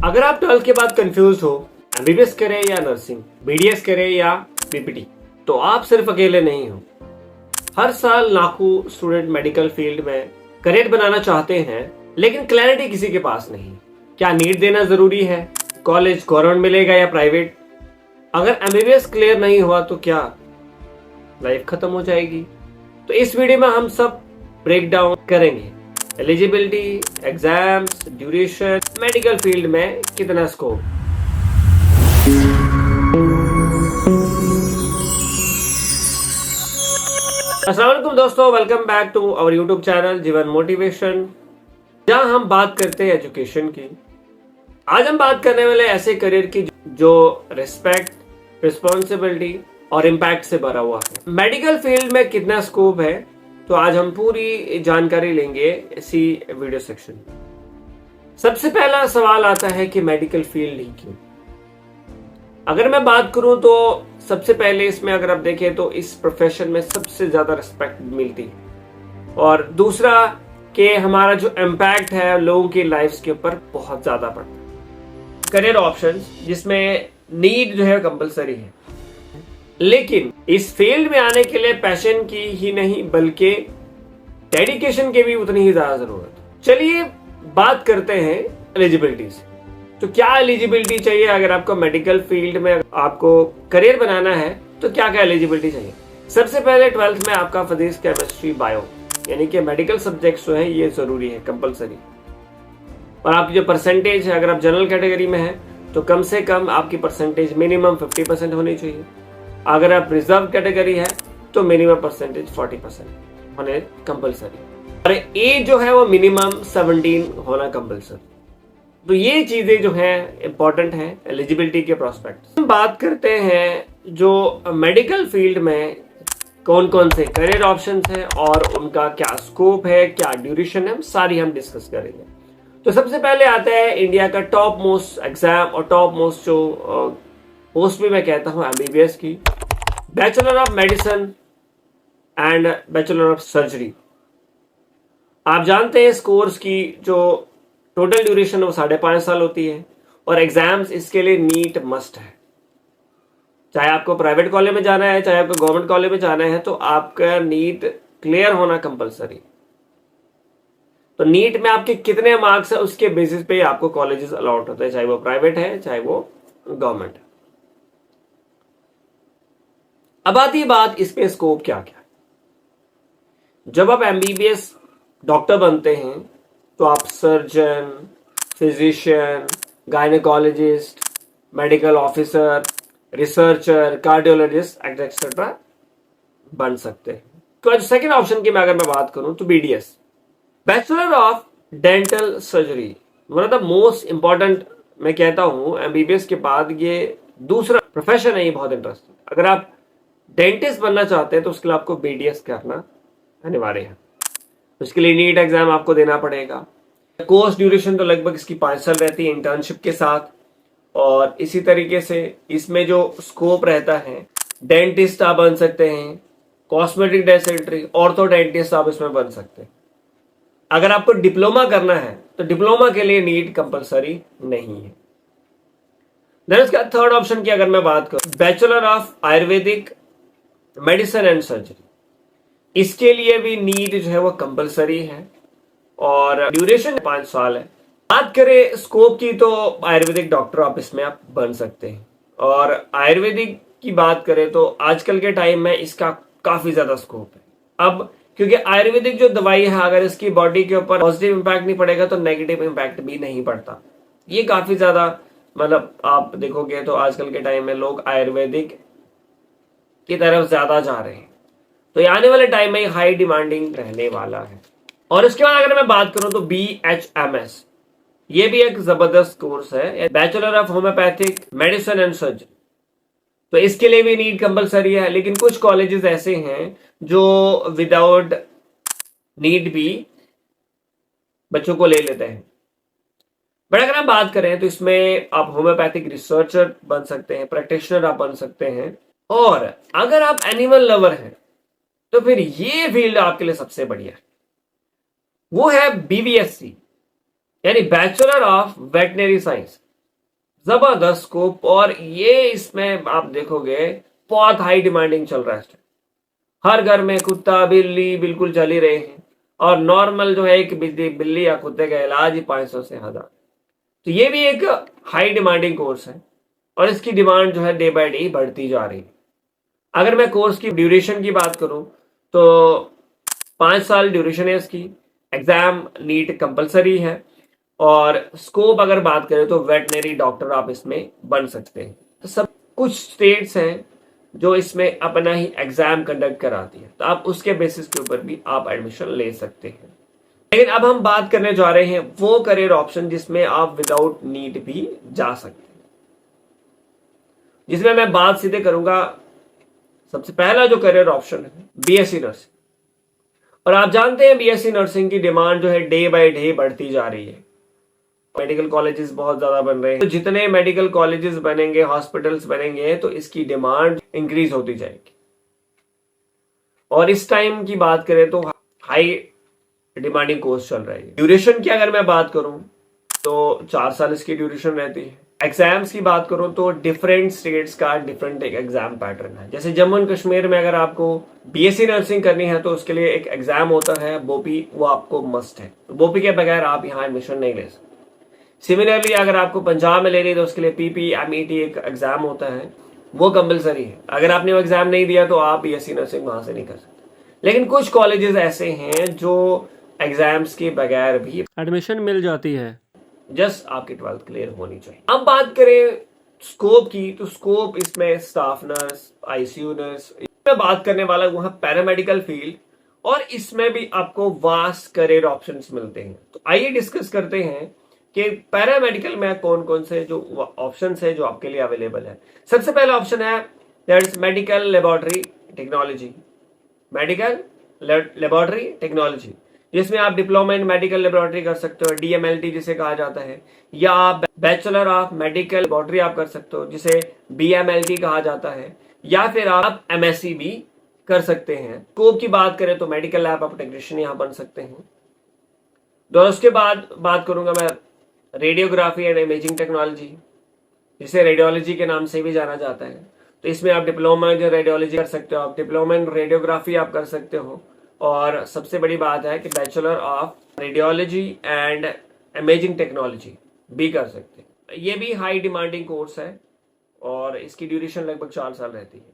अगर आप 12th के बाद कंफ्यूज हो एमबीबीएस करें या नर्सिंग, बीडीएस करें या बीपीटी, तो आप सिर्फ अकेले नहीं हो। हर साल लाखों स्टूडेंट मेडिकल फील्ड में करियर बनाना चाहते हैं, लेकिन क्लैरिटी किसी के पास नहीं। क्या नीट देना जरूरी है? कॉलेज गवर्नमेंट मिलेगा या प्राइवेट? अगर एमबीबीएस क्लियर नहीं हुआ तो क्या लाइफ खत्म हो जाएगी? तो इस वीडियो में हम सब ब्रेक डाउन करेंगे। Eligibility, exams, duration, medical field में कितना स्कोप। अस्सलाम वालेकुम दोस्तों, welcome back to our YouTube channel Jeevan motivation, जहां हम बात करते हैं एजुकेशन की। आज हम बात करने वाले ऐसे करियर की जो रिस्पेक्ट, रिस्पॉन्सिबिलिटी और इम्पैक्ट से भरा हुआ है। मेडिकल फील्ड में कितना स्कोप है, तो आज हम पूरी जानकारी लेंगे इसी वीडियो सेक्शन। सबसे पहला सवाल आता है कि मेडिकल फील्ड ही क्यों? अगर मैं बात करूं तो सबसे पहले इसमें अगर आप देखें तो इस प्रोफेशन में सबसे ज्यादा रिस्पेक्ट मिलती है, और दूसरा कि हमारा जो इम्पैक्ट है लोगों की लाइफ्स के ऊपर बहुत ज्यादा पड़ता है। करियर ऑप्शंस जिसमें नीट जो है कंपलसरी है, लेकिन इस फील्ड में आने के लिए पैशन की ही नहीं बल्कि डेडिकेशन की भी उतनी ही ज्यादा जरूरत है। चलिए बात करते हैं एलिजिबिलिटी से। तो क्या एलिजिबिलिटी चाहिए अगर आपको मेडिकल फील्ड में आपको करियर बनाना है, तो क्या क्या एलिजिबिलिटी चाहिए? सबसे पहले 12th में आपका फिजिक्स, केमिस्ट्री, बायो यानी कि मेडिकल सब्जेक्ट्स जो है ये जरूरी है, कंपलसरी। और आपकी जो परसेंटेज है, अगर आप जनरल कैटेगरी में है तो कम से कम आपकी परसेंटेज मिनिमम 50% होनी चाहिए। अगर आप रिजर्व कैटेगरी है तो मिनिमम परसेंटेज 40% होने कंपलसरी, और एज जो है वो मिनिमम 17 होना कंपलसरी। तो ये चीजें जो है इंपॉर्टेंट है एलिजिबिलिटी के प्रोस्पेक्ट। हम बात करते हैं जो मेडिकल फील्ड में कौन कौन से करियर ऑप्शंस हैं और उनका क्या स्कोप है, क्या ड्यूरेशन है, सारी हम डिस्कस करेंगे। तो सबसे पहले आता है इंडिया का टॉप मोस्ट एग्जाम और टॉप मोस्ट जो पोस्ट भी मैं कहता हूं एमबीबीएस की, bachelor of medicine and bachelor of surgery. आप जानते हैं इस कोर्स की जो टोटल ड्यूरेशन वो 5.5 साल होती है, और एग्जाम्स इसके लिए नीट मस्ट है। चाहे आपको प्राइवेट कॉलेज में जाना है, चाहे आपको गवर्नमेंट कॉलेज में जाना है, तो आपका नीट क्लियर होना कंपलसरी। तो नीट में आपके कितने मार्क्स है उसके बेसिस पे आपको कॉलेजेस अलॉट होते हैं, चाहे वो प्राइवेट है चाहे वो गवर्नमेंट है। अब आती है बात इसमें स्कोप क्या क्या। जब आप एमबीबीएस डॉक्टर बनते हैं तो आप surgeon, physician, gynaecologist, medical officer, researcher, cardiologist etcetera बन सकते हैं। तो सेकंड ऑप्शन की अगर मैं बात करूं तो BDS, bachelor of dental surgery, one of the most important मैं कहता हूं एमबीबीएस के बाद ये दूसरा प्रोफेशन है, ये बहुत इंटरेस्टिंग। अगर आप डेंटिस्ट बनना चाहते हैं तो उसके लिए आपको बीडीएस करना अनिवार्य है। उसके लिए नीट एग्जाम आपको देना पड़ेगा। कोर्स ड्यूरेशन तो लगभग इसकी 5 साल रहती है इंटर्नशिप के साथ, और इसी तरीके से इसमें जो स्कोप रहता है, डेंटिस्ट आप बन सकते हैं, कॉस्मेटिक डेंटिस्ट्री, ऑर्थोडेंटिस्ट आप इसमें बन सकते हैं। अगर आपको डिप्लोमा करना है तो डिप्लोमा के लिए नीट कंपलसरी नहीं है। देन उसका थर्ड ऑप्शन की अगर मैं बात करूं, bachelor of Ayurvedic medicine and surgery, इसके लिए भी नीट जो है वो कंपलसरी है और ड्यूरेशन 5 साल है। बात करें स्कोप की तो आयुर्वेदिक डॉक्टर आप इसमें आप बन सकते हैं, और आयुर्वेदिक की बात करें तो आजकल के टाइम में इसका काफी ज्यादा स्कोप है। अब क्योंकि आयुर्वेदिक जो दवाई है, अगर इसकी बॉडी के ऊपर पॉजिटिव इंपैक्ट नहीं पड़ेगा तो नेगेटिव इंपैक्ट भी नहीं पड़ता। ये काफी ज्यादा मतलब आप देखोगे तो आजकल के टाइम में लोग आयुर्वेदिक की तरफ ज्यादा जा रहे हैं, तो ये आने वाले टाइम में हाई डिमांडिंग रहने वाला है। और इसके बाद अगर मैं बात करूं तो BHMS, ये भी एक जबरदस्त कोर्स है, bachelor of homeopathic medicine and surgery. तो इसके लिए भी नीट कंपलसरी है, लेकिन कुछ कॉलेजेस ऐसे हैं जो विदाउट नीट भी बच्चों को ले लेते हैं। बट अगर हम बात करें तो इसमें आप होम्योपैथिक रिसर्चर बन सकते हैं, प्रैक्टिशनर आप बन सकते हैं, और अगर आप एनिमल लवर हैं तो फिर ये फील्ड आपके लिए सबसे बढ़िया है। वो है BVSC यानी बैचलर ऑफ वेटनरी साइंस। जबरदस्त स्कोप, और ये इसमें आप देखोगे बहुत हाई डिमांडिंग चल रहा है इस टाइम। हर घर में कुत्ता बिल्ली बिल्कुल चल ही रहे हैं, और नॉर्मल जो है एक बिल्ली या कुत्ते का इलाज ही 500 से 1000। तो ये भी एक हाई डिमांडिंग कोर्स है, और इसकी डिमांड जो है डे बाय डे बढ़ती जा रही है। अगर मैं कोर्स की ड्यूरेशन की बात करूं तो 5 साल ड्यूरेशन है इसकी। एग्जाम नीट कंपलसरी है, और स्कोप अगर बात करें तो वेटनरी डॉक्टर आप इसमें बन सकते हैं। तो सब कुछ स्टेट्स हैं जो इसमें अपना ही एग्जाम कंडक्ट कराती है, तो आप उसके बेसिस के ऊपर भी आप एडमिशन ले सकते हैं। लेकिन अब हम बात करने जा रहे हैं वो करियर ऑप्शन जिसमें आप विदाउट नीट भी जा सकते हैं, जिसमें मैं बात सीधे करूंगा। सबसे पहला जो करियर ऑप्शन है बीएससी नर्सिंग। और आप जानते हैं बीएससी नर्सिंग की डिमांड जो है डे बाय डे बढ़ती जा रही है। मेडिकल कॉलेजेस बहुत ज्यादा बन रहे हैं, तो जितने मेडिकल कॉलेजेस बनेंगे, हॉस्पिटल्स बनेंगे, तो इसकी डिमांड इंक्रीज होती जाएगी। और इस टाइम की बात करें तो हाई डिमांडिंग कोर्स चल रहा है। ड्यूरेशन की अगर मैं बात करूं तो 4 साल इसकी ड्यूरेशन रहती है। एग्जाम्स की बात करूं तो डिफरेंट स्टेट्स का डिफरेंट एक एग्जाम पैटर्न है। जैसे जम्मू एंड कश्मीर में अगर आपको बीएससी नर्सिंग करनी है तो उसके लिए एक एग्जाम होता है बोपी, वो आपको मस्ट है। बोपी के बगैर आप यहाँ एडमिशन नहीं ले सकते। सिमिलरली अगर आपको पंजाब में लेनी है तो उसके लिए पीपीएमईटी एक एग्जाम होता है, वो कंपलसरी है। अगर आपने वो एग्जाम नहीं दिया तो आप बीएससी नर्सिंग वहां से नहीं कर सकते। लेकिन कुछ कॉलेजेस ऐसे हैं जो एग्जाम्स के बगैर भी एडमिशन मिल जाती है, जस्ट आपकी 12th क्लियर होनी चाहिए। अब बात करें स्कोप की, तो स्कोप इसमें स्टाफ नर्स, आईसीयू नर्स, इसमें बात करने वाला वहां पैरामेडिकल फील्ड, और इसमें भी आपको वास्ट करियर ऑप्शंस मिलते हैं। तो आइए डिस्कस करते हैं कि पैरामेडिकल में कौन कौन से जो ऑप्शंस है जो आपके लिए अवेलेबल है। सबसे पहला ऑप्शन है that is medical laboratory technology. Medical laboratory technology, जिसमें आप डिप्लोमा इन मेडिकल लेबोरेटरी कर सकते हो, डीएमएलटी जिसे कहा जाता है, या आप बैचलर ऑफ मेडिकल लेबोरेटरी आप कर सकते हो जिसे बीएमएलटी कहा जाता है, या फिर आप एमएससी भी कर सकते हैं। स्कोप की बात करें तो मेडिकल लैब आप टेक्नीशियन यहां बन सकते हैं। और उसके बाद बात करूंगा मैं रेडियोग्राफी एंड इमेजिंग टेक्नोलॉजी, जिसे रेडियोलॉजी के नाम से भी जाना जाता है। तो इसमें आप डिप्लोमा इन रेडियोलॉजी कर सकते हो, आप डिप्लोमा इन रेडियोग्राफी आप कर सकते हो, और सबसे बड़ी बात है कि bachelor of radiology and imaging technology भी कर सकते हैं। ये भी हाई डिमांडिंग कोर्स है, और इसकी ड्यूरेशन लगभग 4 साल रहती है।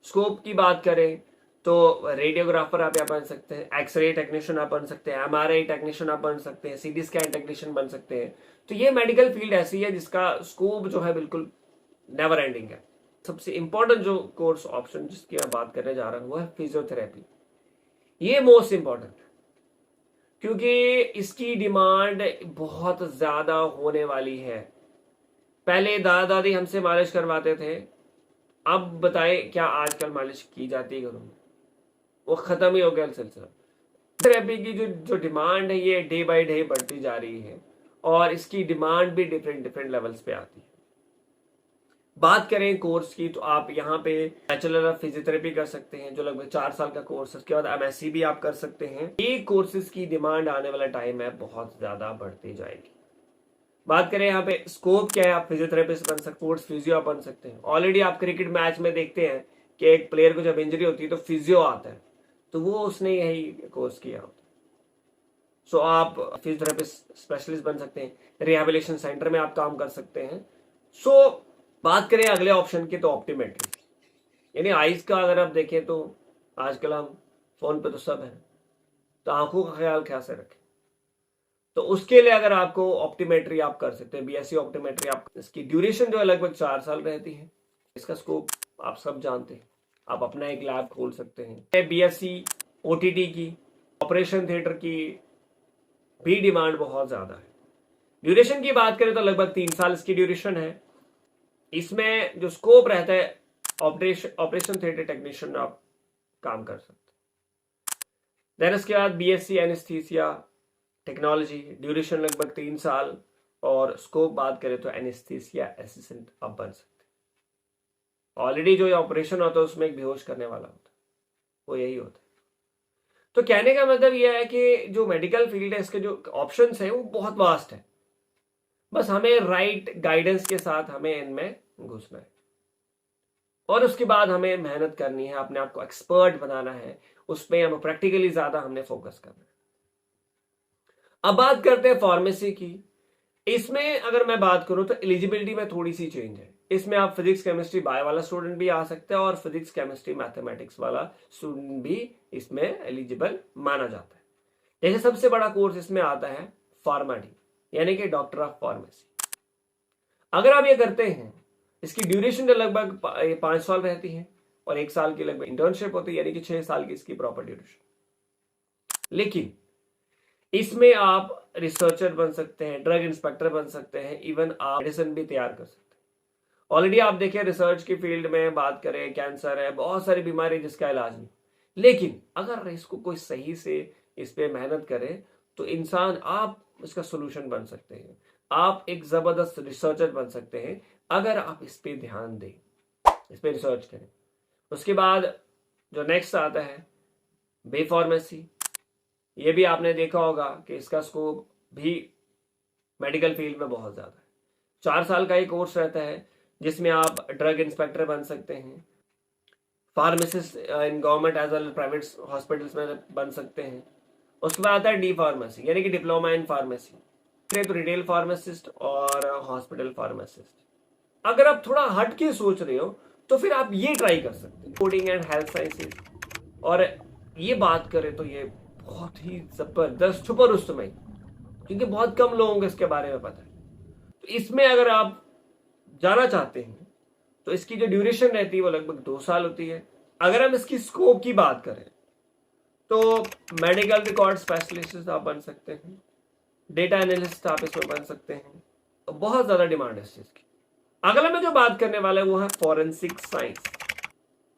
स्कोप की बात करें तो रेडियोग्राफर आप यहाँ बन सकते हैं, एक्सरे टेक्नीशियन आप बन सकते हैं, एमआरआई टेक्नीशियन आप बन सकते हैं, सीटी स्कैन टेक्नीशियन बन सकते हैं। तो ये मेडिकल फील्ड ऐसी है जिसका स्कोप जो है बिल्कुल नेवर एंडिंग है। सबसे इंपॉर्टेंट जो कोर्स ऑप्शन जिसकी मैं बात करने जा रहा हूं वो है फिजियोथेरेपी। ये मोस्ट इंपॉर्टेंट है, क्योंकि इसकी डिमांड बहुत ज्यादा होने वाली है। पहले दादा दादी हमसे मालिश करवाते थे, अब बताएं क्या आजकल मालिश की जाती है घरों में? वो खत्म ही हो गया सिलसिला। थेरेपी की जो डिमांड है ये डे बाय डे बढ़ती जा रही है, और इसकी डिमांड भी डिफरेंट डिफरेंट लेवल्स पे आती है। बात करें कोर्स की तो आप यहाँ पे बैचलर ऑफ फिजियोथेरेपी कर सकते हैं जो लगभग 4 साल का कोर्स है। उसके बाद एमएससी भी आप कर सकते हैं। ये कोर्सेज की डिमांड आने वाला टाइम है बहुत ज्यादा बढ़ती जाएगी। बात करें यहाँ पे स्कोप क्या है, आप फिजियोथेरेपिस्ट बन सकते, स्पोर्ट्स फिजियो आप बन सकते हैं। ऑलरेडी आप क्रिकेट मैच में देखते हैं कि एक प्लेयर को जब इंजरी होती है तो फिजियो आता है, तो वो उसने यही कोर्स किया होता है। सो आप फिजियोथेरेपिस्ट स्पेशलिस्ट बन सकते हैं, रिहेबिलिटेशन सेंटर में आप काम कर सकते हैं। सो बात करें अगले ऑप्शन की तो ऑप्टोमेट्री, यानी आईज का अगर आप देखें तो आजकल हम फोन पे तो सब है, तो आंखों का ख्याल कैसे रखें, तो उसके लिए अगर आपको ऑप्टोमेट्री आप कर सकते हैं, बीएससी ऑप्टोमेट्री आप। इसकी ड्यूरेशन जो है लगभग 4 साल रहती है। इसका स्कोप आप सब जानते हैं, आप अपना एक लैब खोल सकते हैं। बीएससी ओटीटी की, ऑपरेशन थिएटर की भी डिमांड बहुत ज्यादा है। ड्यूरेशन की बात करें तो लगभग 3 साल इसकी ड्यूरेशन है। इसमें जो स्कोप रहता है ऑपरेशन थिएटर टेक्नीशियन आप काम कर सकते हैं। देन इसके बाद बीएससी एनेस्थीसिया टेक्नोलॉजी, ड्यूरेशन लगभग 3 साल, और स्कोप बात करें तो एनेस्थीसिया असिस्टेंट आप बन सकते हैं। ऑलरेडी जो ऑपरेशन होता है उसमें एक बेहोश करने वाला होता है, वो यही होता है। तो कहने का मतलब यह है कि जो मेडिकल फील्ड है इसके जो ऑप्शंस है वो बहुत वास्ट है। बस हमें राइट गाइडेंस के साथ हमें इनमें घुसना है और उसके बाद हमें मेहनत करनी है, अपने आप को एक्सपर्ट बनाना है, उसमें हम प्रैक्टिकली ज्यादा हमने फोकस करना है। अब बात करते हैं फार्मेसी की। इसमें अगर मैं बात करूं तो एलिजिबिलिटी में थोड़ी सी चेंज है। इसमें आप फिजिक्स केमिस्ट्री बायो वाला स्टूडेंट भी आ सकते हैं और फिजिक्स केमिस्ट्री मैथमेटिक्स वाला स्टूडेंट भी इसमें एलिजिबल माना जाता है। जैसे सबसे बड़ा कोर्स इसमें आता है फार्माडी, यानी कि डॉक्टर ऑफ फार्मेसी। अगर आप ये करते हैं, इसकी ड्यूरेशन लगभग 5 साल रहती है और 1 साल की लगभग इंटर्नशिप होती है, यानी कि 6 साल की इसकी प्रॉपर ड्यूरेशन। लेकिन इसमें आप रिसर्चर बन सकते हैं, ड्रग इंस्पेक्टर बन सकते हैं, इवन आप मेडिसिन भी तैयार कर सकते हैं। ऑलरेडी आप देखिए रिसर्च की फील्ड में बात करें, कैंसर है, बहुत सारी बीमारी जिसका इलाज नहीं, लेकिन अगर इसको कोई सही से इस पे मेहनत करे तो इंसान आप इसका सोल्यूशन बन सकते हैं। आप एक जबरदस्त रिसर्चर बन सकते हैं अगर आप इस पे ध्यान दें, इस पे रिसर्च करें। उसके बाद जो नेक्स्ट आता है बी फार्मेसी। ये भी आपने देखा होगा कि इसका स्कोप भी मेडिकल फील्ड में बहुत ज्यादा है। 4 साल का ही कोर्स रहता है जिसमें आप ड्रग इंस्पेक्टर बन सकते हैं, pharmacist in government as well private hospitals में बन सकते हैं। उसके बाद आता है डी फार्मेसी, यानी कि डिप्लोमा इन फार्मेसी, तो रिटेल फार्मासिस्ट और हॉस्पिटल फार्मासिस्ट। अगर आप थोड़ा हट के सोच रहे हो तो फिर आप ये ट्राई कर सकते हैं, कोडिंग एंड हेल्थ साइंसेज। और ये बात करें तो ये बहुत ही जबरदस्त सुपर रुस्तमई, क्योंकि बहुत कम लोगों को इसके बारे में पता है। तो इसमें अगर आप जाना चाहते हैं तो इसकी जो ड्यूरेशन रहती है वो लगभग 2 साल होती है। अगर हम इसकी स्कोप की बात करें तो मेडिकल रिकॉर्ड स्पेशलिस्ट आप बन सकते हैं, डेटा एनालिस्ट आप इसमें बन सकते हैं, तो बहुत ज्यादा डिमांड है इस चीज की। अगला मैं जो बात करने वाला है वो है फॉरेंसिक साइंस।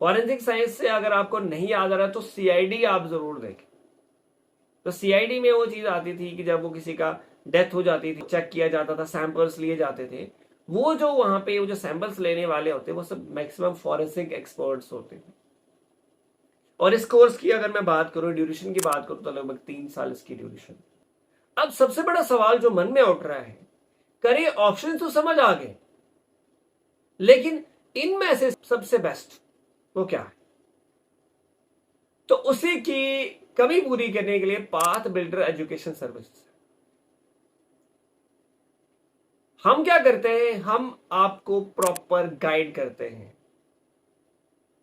फॉरेंसिक साइंस से अगर आपको नहीं याद आ रहा तो सीआईडी आप जरूर देखें। तो सीआईडी में वो चीज आती थी कि जब वो किसी का डेथ हो जाती थी, चेक किया जाता था, सैंपल्स लिए जाते थे। वो जो वहां पे वो जो सैंपल्स लेने वाले होते वो सब मैक्सिमम फॉरेंसिक एक्सपर्ट्स होते हैं। और इस कोर्स की अगर मैं बात करूं, ड्यूरेशन की बात करूं, तो लगभग 3 साल इसकी ड्यूरेशन। अब सबसे बड़ा सवाल जो मन में उठ रहा है, करियर ऑप्शन तो समझ आ गए, लेकिन इनमें से सबसे बेस्ट वो क्या है? तो उसी की कमी पूरी करने के लिए पाथ बिल्डर एजुकेशन सर्विस हम क्या करते हैं, हम आपको प्रॉपर गाइड करते हैं,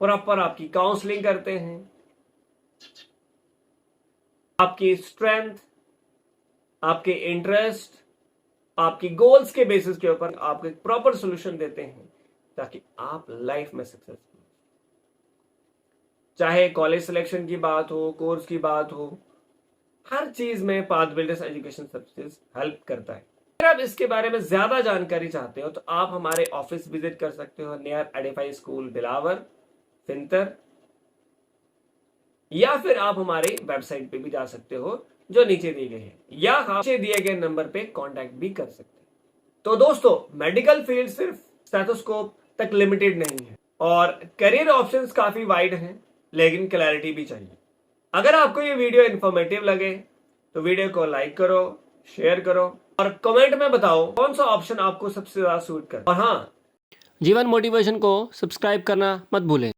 प्रॉपर आपकी काउंसलिंग करते हैं, आपकी स्ट्रेंथ, आपके इंटरेस्ट, आपकी गोल्स के बेसिस के ऊपर आपको एक प्रॉपर सोल्यूशन देते हैं ताकि आप लाइफ में सक्सेसफुल। चाहे कॉलेज सिलेक्शन की बात हो, कोर्स की बात हो, हर चीज में path builders education services help करता है। अगर आप इसके बारे में ज्यादा जानकारी चाहते हो तो आप हमारे ऑफिस विजिट कर सकते हो नियर एडिफाई स्कूल बिलावर फिंतर, या फिर आप हमारे वेबसाइट पे भी जा सकते हो जो नीचे दिए गए हैं, या नीचे दिए गए नंबर पे कांटेक्ट भी कर सकते हैं। तो दोस्तों, मेडिकल फील्ड सिर्फ स्टेथोस्कोप तक लिमिटेड नहीं है और करियर ऑप्शंस काफी वाइड हैं, लेकिन क्लैरिटी भी चाहिए। अगर आपको ये वीडियो इंफॉर्मेटिव लगे तो वीडियो को लाइक करो, शेयर करो और कमेंट में बताओ कौन सा ऑप्शन आपको सबसे ज्यादा सूट करे। और हाँ, जीवन मोटिवेशन को सब्सक्राइब करना मत भूलें।